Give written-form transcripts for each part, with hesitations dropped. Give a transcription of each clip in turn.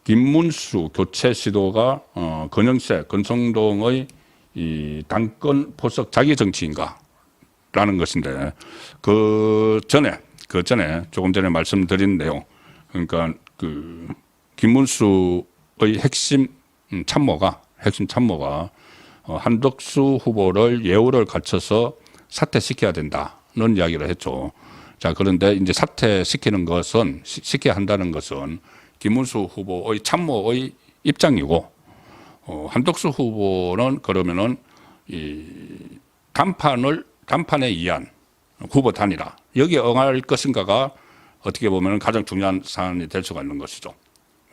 김문수 교체 시도가 건영세, 권성동의 이 당권 포석 자기 정치인가라는 것인데 그 전에 조금 전에 말씀드린 내용, 그러니까 그 김문수의 핵심 참모가 한덕수 후보를 예우를 갖춰서 사퇴시켜야 된다는 이야기를 했죠. 자, 그런데 이제 시켜야 한다는 것은 김문수 후보의 참모의 입장이고, 한덕수 후보는 그러면은 이 단판에 의한 후보 단일화, 여기에 응할 것인가가 어떻게 보면 가장 중요한 사안이 될 수가 있는 것이죠.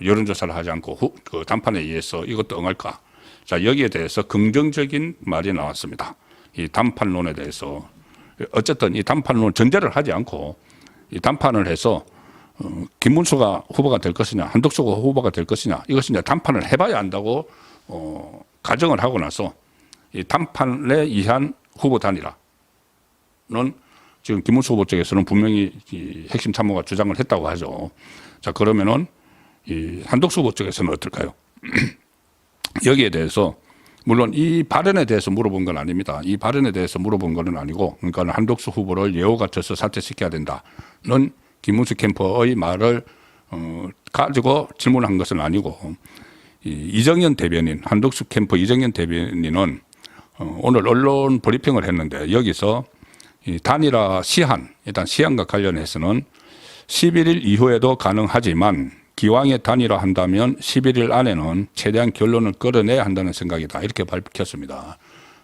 여론조사를 하지 않고 그 단판에 의해서 이것도 응할까? 자, 여기에 대해서 긍정적인 말이 나왔습니다. 이 단판론에 대해서. 어쨌든 이 단판론 전제를 하지 않고 이 단판을 해서 김문수가 후보가 될 것이냐, 한덕수가 후보가 될 것이냐, 이것은 이제 단판을 해봐야 한다고 가정을 하고 나서 이 단판에 의한 후보 단일화는 지금 김문수 후보 쪽에서는 분명히 이 핵심 참모가 주장을 했다고 하죠. 자, 그러면은 이 한덕수 후보 쪽에서는 어떨까요? 여기에 대해서 물론 이 발언에 대해서 물어본 건 아닙니다. 이 발언에 대해서 물어본 건 아니고, 그러니까 한덕수 후보를 예우 갖춰서 사퇴시켜야 된다는 김문수 캠퍼의 말을 가지고 질문한 것은 아니고, 이정현 대변인, 한덕수 캠퍼 이정현 대변인은 오늘 언론 브리핑을 했는데 여기서 이 단일화 일단 시한과 관련해서는 11일 이후에도 가능하지만 기왕에 단일화한다면 11일 안에는 최대한 결론을 끌어내야 한다는 생각이다, 이렇게 밝혔습니다.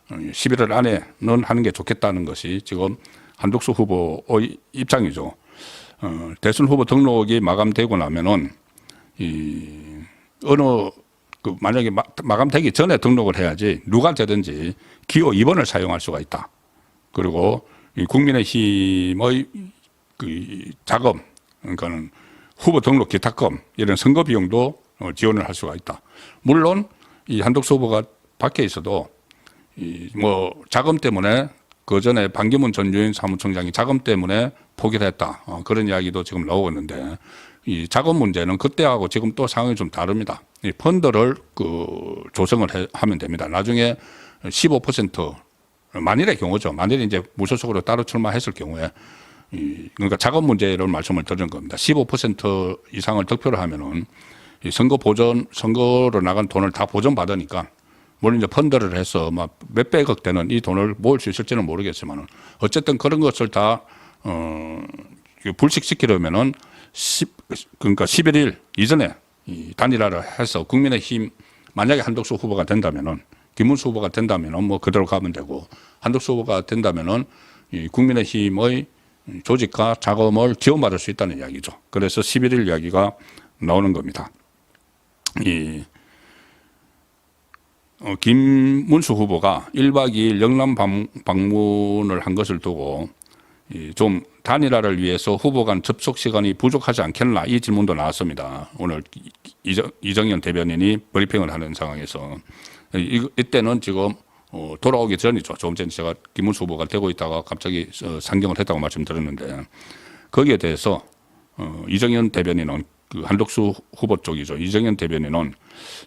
11일 안에는 하는 게 좋겠다는 것이 지금 한덕수 후보의 입장이죠. 대선 후보 등록이 마감되고 나면은 만약에 마감되기 전에 등록을 해야지 누가 되든지 기호 2번을 사용할 수가 있다. 그리고 이 국민의힘의 그 자금, 그러니까는 후보 등록 기타금, 이런 선거 비용도 지원을 할 수가 있다. 물론 이 한덕수 후보가 밖에 있어도 자금 때문에 그 전에 반기문 전 유엔 사무총장이 자금 때문에 포기를 했다, 그런 이야기도 지금 나오고 있는데, 이 자금 문제는 그때하고 지금 또 상황이 좀 다릅니다. 이 펀드를 조성을 하면 됩니다. 나중에 15% 만일의 경우죠. 만일에 이제 무소속으로 따로 출마했을 경우에, 그러니까 자금 문제를 말씀을 드리는 겁니다. 15% 이상을 득표를 하면은 이 선거로 나간 돈을 다 보전받으니까, 물론 이제 펀드를 해서 막 몇백억 되는 이 돈을 모을 수 있을지는 모르겠지만, 어쨌든 그런 것을 다 불식시키려면은 그러니까 11일 이전에 이 단일화를 해서 국민의힘, 만약에 한덕수 후보가 된다면은, 김문수 후보가 된다면은 뭐 그대로 가면 되고, 한덕수 후보가 된다면은 이 국민의힘의 조직과 자금을 지원받을 수 있다는 이야기죠. 그래서 11일 이야기가 나오는 겁니다. 김문수 후보가 1박 2일 영남 방문을 한 것을 두고 좀 단일화를 위해서 후보 간 접촉 시간이 부족하지 않겠나, 이 질문도 나왔습니다. 오늘 이정현 대변인이 브리핑을 하는 상황에서. 이때는 지금 돌아오기 전이죠. 조금 전에 제가 김문수 후보가 되고 있다가 갑자기 상경을 했다고 말씀드렸는데, 거기에 대해서 이정현 대변인은, 그 한덕수 후보 쪽이죠. 이정현 대변인은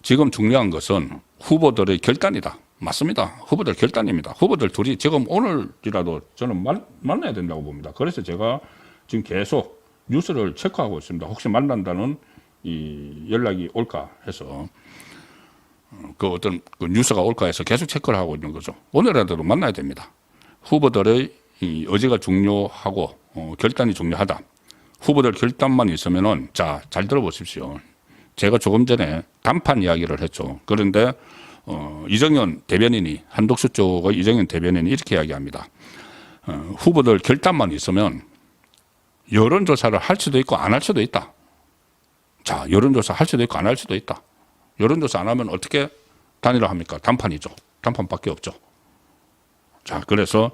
지금 중요한 것은 후보들의 결단이다. 맞습니다. 후보들 결단입니다. 후보들 둘이 지금 오늘이라도 저는 만나야 된다고 봅니다. 그래서 제가 지금 계속 뉴스를 체크하고 있습니다. 혹시 만난다는 이 연락이 올까 해서, 어떤 뉴스가 올까 해서 계속 체크를 하고 있는 거죠. 오늘이라도 만나야 됩니다. 후보들의 이 의지가 중요하고 결단이 중요하다. 후보들 결단만 있으면은, 자, 잘 들어보십시오. 제가 조금 전에 단판 이야기를 했죠. 그런데 이정현 대변인이, 한덕수 쪽의 이정현 대변인이 이렇게 이야기합니다. 후보들 결단만 있으면 여론조사를 할 수도 있고 안 할 수도 있다. 자, 여론조사 할 수도 있고 안 할 수도 있다. 여론조사 안 하면 어떻게 단일화합니까? 단판이죠. 단판밖에 없죠. 자, 그래서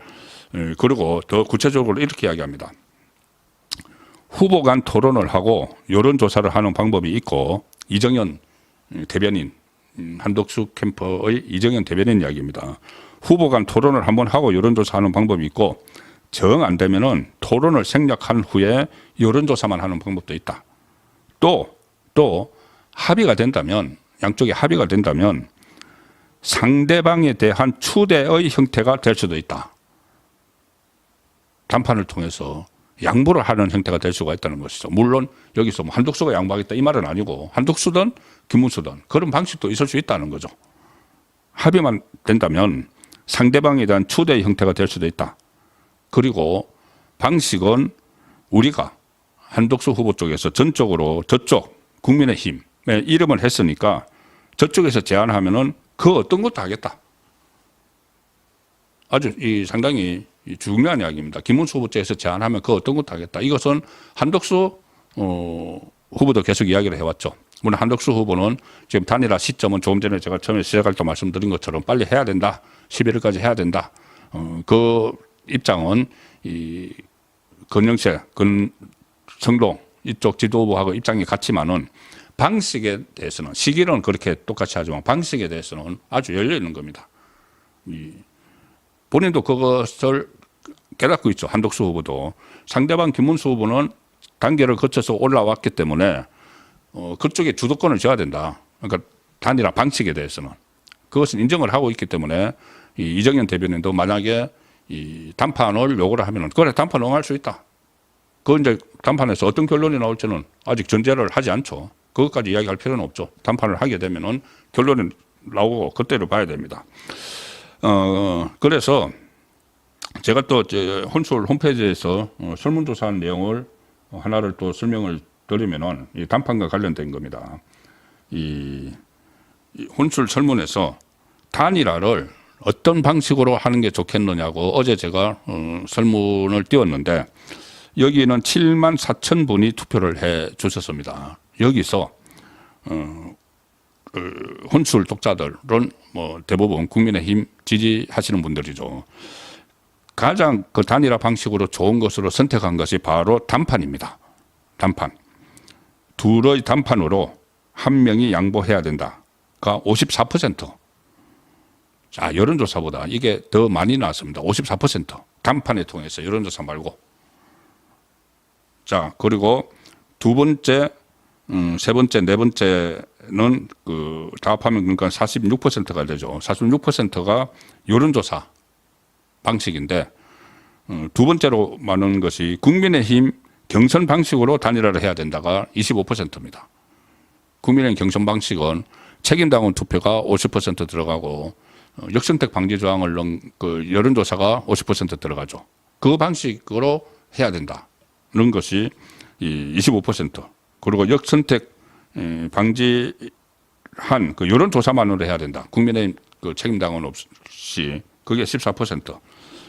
그리고 더 구체적으로 이렇게 이야기합니다. 후보 간 토론을 하고 여론조사를 하는 방법이 있고, 이정현 대변인, 한덕수 캠퍼의 이정현 대변인 이야기입니다. 후보 간 토론을 한번 하고 여론조사하는 방법이 있고, 정 안 되면은 토론을 생략한 후에 여론조사만 하는 방법도 있다. 또 합의가 된다면, 양쪽이 합의가 된다면 상대방에 대한 추대의 형태가 될 수도 있다. 담판을 통해서 양보를 하는 형태가 될 수가 있다는 것이죠. 물론 여기서 뭐 한덕수가 양보하겠다 이 말은 아니고 한덕수든 김문수든 그런 방식도 있을 수 있다는 거죠. 합의만 된다면 상대방에 대한 추대의 형태가 될 수도 있다. 그리고 방식은 우리가 한덕수 후보 쪽에서 전적으로 저쪽 국민의힘에 이름을 했으니까 저쪽에서 제안하면은 그 어떤 것도 하겠다. 아주 상당히 중요한 이야기입니다. 김문수 후보 쪽에서 제안하면 그 어떤 것도 하겠다. 이것은 한덕수 후보도 계속 이야기를 해왔죠. 물론 한덕수 후보는 지금 단일화 시점은 조금 전에 제가 처음에 시작할 때 말씀드린 것처럼 빨리 해야 된다. 11월까지 해야 된다. 그 입장은 이 건영세, 성동 이쪽 지도부하고 입장이 같지만은 방식에 대해서는 시기는 그렇게 똑같이 하지만 방식에 대해서는 아주 열려 있는 겁니다. 본인도 그것을 깨닫고 있죠. 한덕수 후보도. 상대방 김문수 후보는 단계를 거쳐서 올라왔기 때문에 그쪽에 주도권을 져야 된다. 그러니까 단일화 방식에 대해서는. 그것은 인정을 하고 있기 때문에 이정현 대변인도 만약에 이 담판을 요구를 하면은 그래 담판 응할 수 있다. 그 이제 담판에서 어떤 결론이 나올지는 아직 전제를 하지 않죠. 그것까지 이야기할 필요는 없죠. 담판을 하게 되면은 결론이 나오고 그때를 봐야 됩니다. 그래서 제가 또 혼술 홈페이지에서 설문조사한 내용을 하나를 또 설명을 드리면은 이 담판과 관련된 겁니다. 이 혼술 설문에서 단일화를 어떤 방식으로 하는 게 좋겠느냐고 어제 제가 설문을 띄웠는데 여기는 7만 4천 분이 투표를 해 주셨습니다. 여기서 혼술 독자들은 뭐 대부분 국민의힘 지지하시는 분들이죠. 가장 그 단일화 방식으로 좋은 것으로 선택한 것이 바로 담판입니다. 담판. 둘의 담판으로 한 명이 양보해야 된다가 54%. 자, 여론조사보다 이게 더 많이 나왔습니다. 54%. 담판에 통해서 여론조사 말고. 자, 그리고 두 번째, 세 번째, 네 번째는 다 합하면 그러니까 46%가 되죠. 46%가 여론조사 방식인데 두 번째로 많은 것이 국민의힘 경선 방식으로 단일화를 해야 된다가 25%입니다. 국민의힘 경선 방식은 책임당원 투표가 50% 들어가고 역선택 방지 조항을 넣은 그 여론조사가 50% 들어가죠. 그 방식으로 해야 된다는 것이 25%. 그리고 역선택 방지한 그 여론조사만으로 해야 된다. 국민의힘 그 책임당원 없이 그게 14%.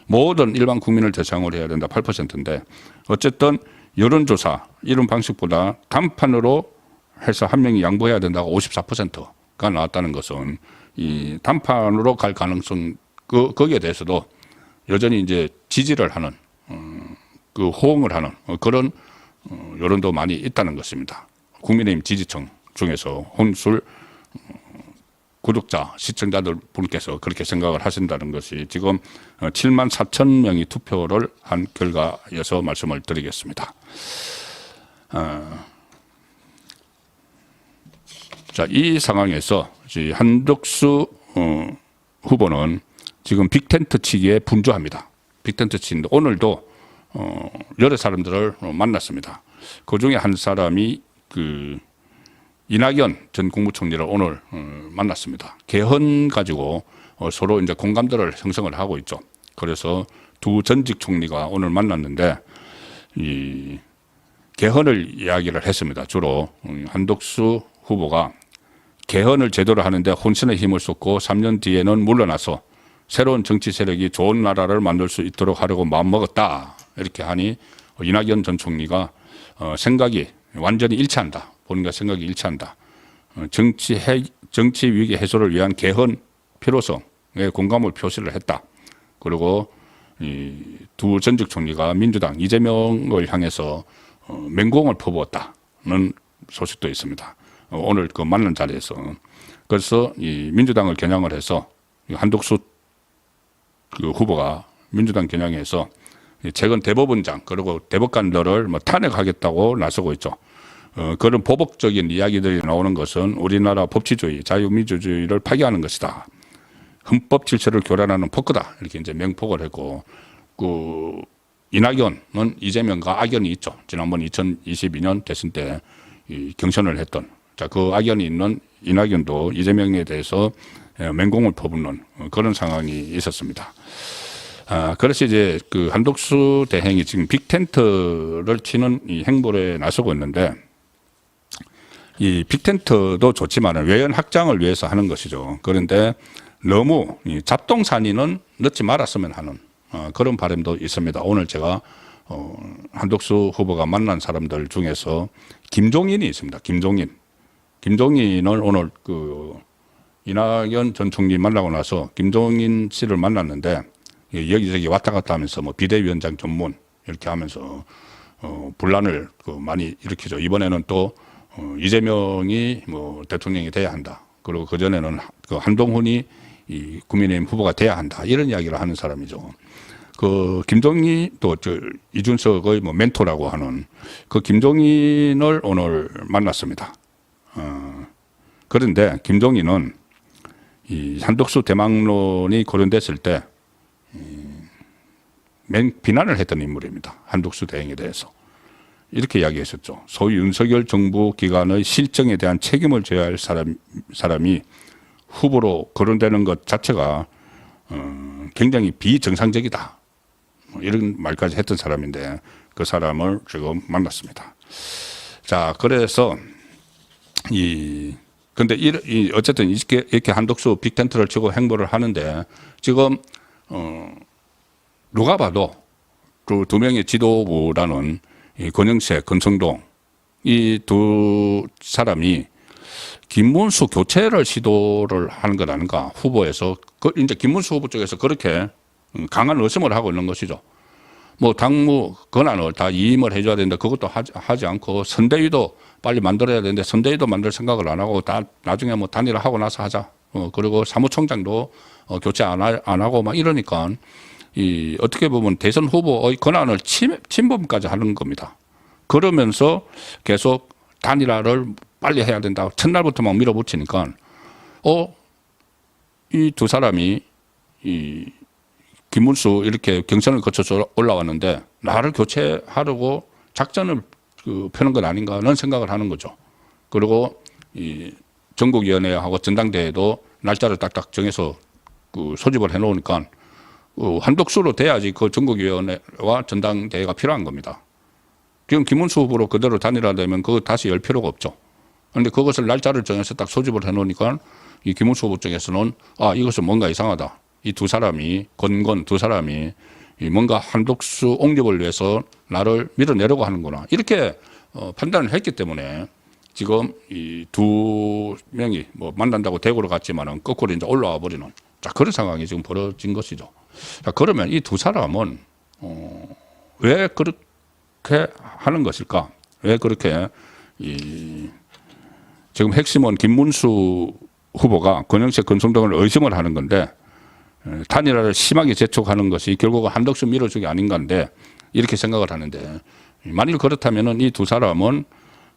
모든 일반 국민을 대상으로 해야 된다. 8%인데 어쨌든 여론조사 이런 방식보다 단판으로 해서 한 명이 양보해야 된다고 54%가 나왔다는 것은 이 단판으로 갈 가능성 거기에 대해서도 여전히 이제 지지를 하는 그 호응을 하는 그런 여론도 많이 있다는 것입니다. 국민의힘 지지층 중에서 혼술 구독자, 시청자들 분께서 그렇게 생각을 하신다는 것이 지금 7만 4천 명이 투표를 한 결과여서 말씀을 드리겠습니다. 자, 이 상황에서 한덕수 후보는 지금 빅텐트 치기에 분주합니다. 빅텐트 치는데 오늘도 여러 사람들을 만났습니다. 그 중에 한 사람이 이낙연 전 국무총리를 오늘 만났습니다. 개헌 가지고 서로 이제 공감대를 형성을 하고 있죠. 그래서 두 전직 총리가 오늘 만났는데 이 개헌을 이야기를 했습니다. 주로 한덕수 후보가 개헌을 제대로 하는데 혼신의 힘을 쏟고 3년 뒤에는 물러나서 새로운 정치 세력이 좋은 나라를 만들 수 있도록 하려고 마음먹었다. 이렇게 하니 이낙연 전 총리가 생각이 완전히 일치한다. 본인과 생각이 일치한다. 정치 위기 해소를 위한 개헌 필요성에 공감을 표시를 했다. 그리고 이 두 전직 총리가 민주당 이재명을 향해서 맹공을 퍼부었다는 소식도 있습니다. 오늘 그 만난 자리에서 그래서 이 민주당을 겨냥을 해서 한덕수 그 후보가 민주당 겨냥해서 최근 대법원장 그리고 대법관들을 뭐 탄핵하겠다고 나서고 있죠. 그런 보복적인 이야기들이 나오는 것은 우리나라 법치주의, 자유민주주의를 파괴하는 것이다. 헌법 질서를 교란하는 포크다. 이렇게 이제 명폭을 했고, 이낙연은 이재명과 악연이 있죠. 지난번 2022년 대선 때 이 경선을 했던. 자, 그 악연이 있는 이낙연도 이재명에 대해서 맹공을 퍼붓는 그런 상황이 있었습니다. 그래서 이제 그 한독수 대행이 지금 빅텐트를 치는 이 행보에 나서고 있는데, 이 빅텐트도 좋지만 외연 확장을 위해서 하는 것이죠. 그런데 너무 이 잡동사니는 넣지 말았으면 하는 그런 바람도 있습니다. 오늘 제가 한독수 후보가 만난 사람들 중에서 김종인이 있습니다. 김종인을 오늘 그 이낙연 전 총리 만나고 나서 김종인 씨를 만났는데, 여기저기 왔다 갔다 하면서 뭐 비대위원장 전문 이렇게 하면서 분란을 많이 일으키죠. 이번에는 또 이재명이 뭐 대통령이 돼야 한다. 그리고 그 전에는 그 한동훈이 이 국민의힘 후보가 돼야 한다. 이런 이야기를 하는 사람이죠. 그 김종인 또 이준석의 뭐 멘토라고 하는 그 김종인을 오늘 만났습니다. 그런데 김종인은 이 한독수 대망론이 거론됐을 때 비난을 했던 인물입니다. 한독수 대행에 대해서. 이렇게 이야기했었죠. 소위 윤석열 정부 기관의 실정에 대한 책임을 져야 할 사람이 후보로 거론되는 것 자체가 굉장히 비정상적이다. 이런 말까지 했던 사람인데 그 사람을 지금 만났습니다. 자, 그래서 근데 어쨌든 이렇게 한독수 빅텐트를 치고 행보를 하는데 지금 누가 봐도 그 두 명의 지도부라는 이 권영세, 권성동 이 두 사람이 김문수 교체를 시도를 하는 것 아닌가 후보에서 이제 김문수 후보 쪽에서 그렇게 강한 의심을 하고 있는 것이죠. 뭐 당무 권한을 다 이임을 해줘야 되는데 그것도 하지 않고 선대위도 빨리 만들어야 되는데 선대위도 만들 생각을 안 하고 나중에 뭐 단일화하고 나서 하자. 그리고 사무총장도 교체 안 하고 막 이러니까 어떻게 보면 대선 후보의 권한을 침범까지 하는 겁니다. 그러면서 계속 단일화를 빨리 해야 된다. 첫날부터 막 밀어붙이니까 이 두 사람이 김문수 이렇게 경선을 거쳐서 올라왔는데 나를 교체하려고 작전을 펴는 건 아닌가라는 생각을 하는 거죠. 그리고 이 전국위원회하고 전당대회도 날짜를 딱딱 정해서 소집을 해놓으니까 한독수로 돼야지 그 전국위원회와 전당대회가 필요한 겁니다. 지금 김문수 후보로 그대로 단일화되면 그거 다시 열 필요가 없죠. 그런데 그것을 날짜를 정해서 딱 소집을 해놓으니까 이 김문수 후보 쪽에서는 이것은 뭔가 이상하다. 이 두 사람이 권건 두 사람이 뭔가 한독수 옹립을 위해서 나를 밀어내려고 하는구나. 이렇게 판단을 했기 때문에 지금 이 두 명이 뭐 만난다고 대구로 갔지만은 거꾸로 이제 올라와 버리는 그런 상황이 지금 벌어진 것이죠. 자, 그러면 이 두 사람은 왜 그렇게 하는 것일까? 왜 그렇게 지금 핵심은 김문수 후보가 권영세, 권성동을 의심을 하는 건데 단일화를 심하게 재촉하는 것이 결국은 한독수 밀어주기 아닌가인데 이렇게 생각을 하는데 만일 그렇다면은 이 두 사람은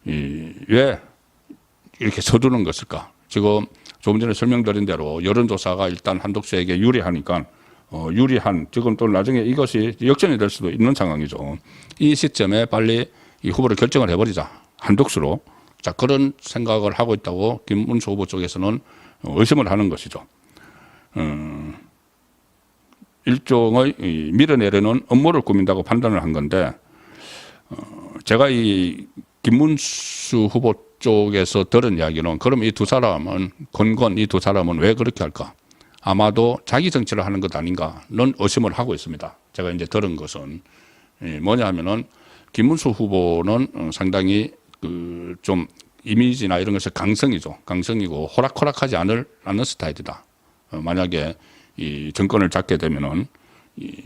왜 이렇게 서두르는 것일까? 지금 조금 전에 설명드린 대로 여론조사가 일단 한독수에게 유리하니까 유리한 지금 또 나중에 이것이 역전이 될 수도 있는 상황이죠. 이 시점에 빨리 이 후보를 결정을 해버리자. 한독수로. 자, 그런 생각을 하고 있다고 김문수 후보 쪽에서는 의심을 하는 것이죠. 일종의 밀어내려는 업무를 꾸민다고 판단을 한 건데 제가 이 김문수 후보 쪽에서 들은 이야기는 그럼 이 두 사람은 권건 이 두 사람은 왜 그렇게 할까? 아마도 자기 정치를 하는 것 아닌가는 의심을 하고 있습니다. 제가 이제 들은 것은 뭐냐 하면은 김문수 후보는 상당히 좀 이미지나 이런 것이 강성이죠. 강성이고 호락호락하지 않는 스타일이다. 만약에 이 정권을 잡게 되면은 이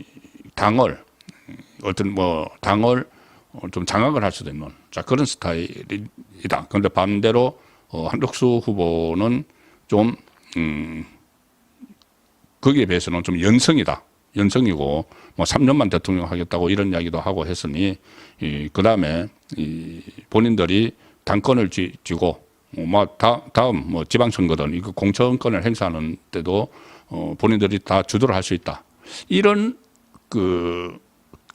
당을 당을 좀 장악을 할 수도 있는 그런 스타일이다. 그런데 반대로 한독수 후보는 좀 거기에 비해서는 좀 연성이다. 연성이고 뭐 3년만 대통령 하겠다고 이런 이야기도 하고 했으니 그 다음에 본인들이 당권을 쥐고 다음 지방선거든 이거 공천권을 행사하는 때도 본인들이 다 주도를 할 수 있다. 이런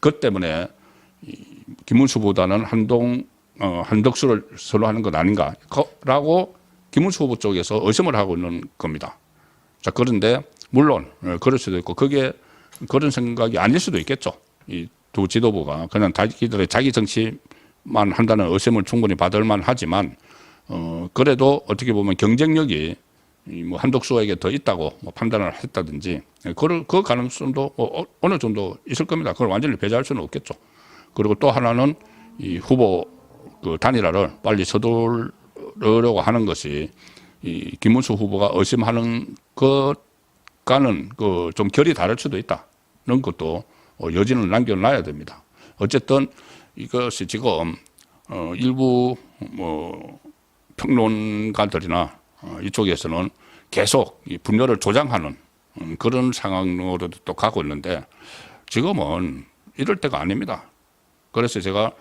것 때문에 김문수보다는 한덕수를 선호하는 것 아닌가라고 김문수 후보 쪽에서 의심을 하고 있는 겁니다. 자, 그런데 물론 그럴 수도 있고 그게 그런 생각이 아닐 수도 있겠죠. 이 두 지도부가 그냥 자기들의 자기 정치만 한다는 의심을 충분히 받을 만하지만 그래도 어떻게 보면 경쟁력이 한덕수에게 더 있다고 판단을 했다든지 그 가능성도 어느 정도 있을 겁니다. 그걸 완전히 배제할 수는 없겠죠. 그리고 또 하나는 이 후보 단일화를 빨리 서두르려고 하는 것이 이 김문수 후보가 의심하는 것과는 좀 결이 다를 수도 있다는 것도 여지는 남겨놔야 됩니다. 어쨌든 이것이 지금 일부 평론가들이나 이쪽에서는 계속 이 분열을 조장하는 그런 상황으로 또 가고 있는데 지금은 이럴 때가 아닙니다. 그래서 제가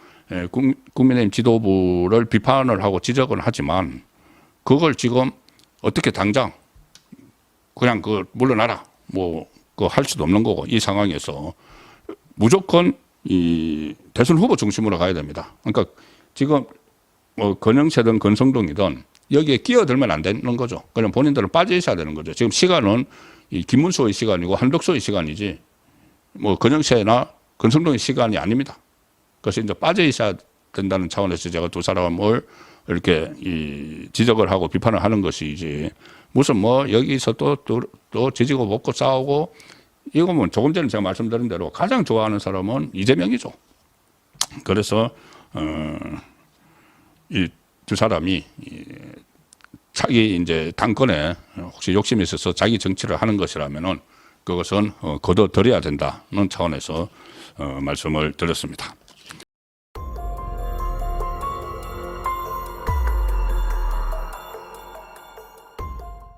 국민의힘 지도부를 비판을 하고 지적을 하지만 그걸 지금 어떻게 당장 그냥 물러나라 할 수도 없는 거고 이 상황에서 무조건 이 대선 후보 중심으로 가야 됩니다. 그러니까 지금 건영세든 건성동이든 여기에 끼어들면 안 되는 거죠. 그냥 본인들은 빠져 있어야 되는 거죠. 지금 시간은 이 김문수의 시간이고 한덕수의 시간이지 건영세나 건성동의 시간이 아닙니다. 그래서 이제 빠져 있어야 된다는 차원에서 제가 두 사람을 이렇게 지적을 하고 비판을 하는 것이지 무슨 여기서 또 지지고 먹고 싸우고 이거면 조금 전에 제가 말씀드린 대로 가장 좋아하는 사람은 이재명이죠. 그래서 이 두 사람이 자기 이제 당권에 혹시 욕심이 있어서 자기 정치를 하는 것이라면은 그것은 거둬들여야 된다는 차원에서 말씀을 드렸습니다.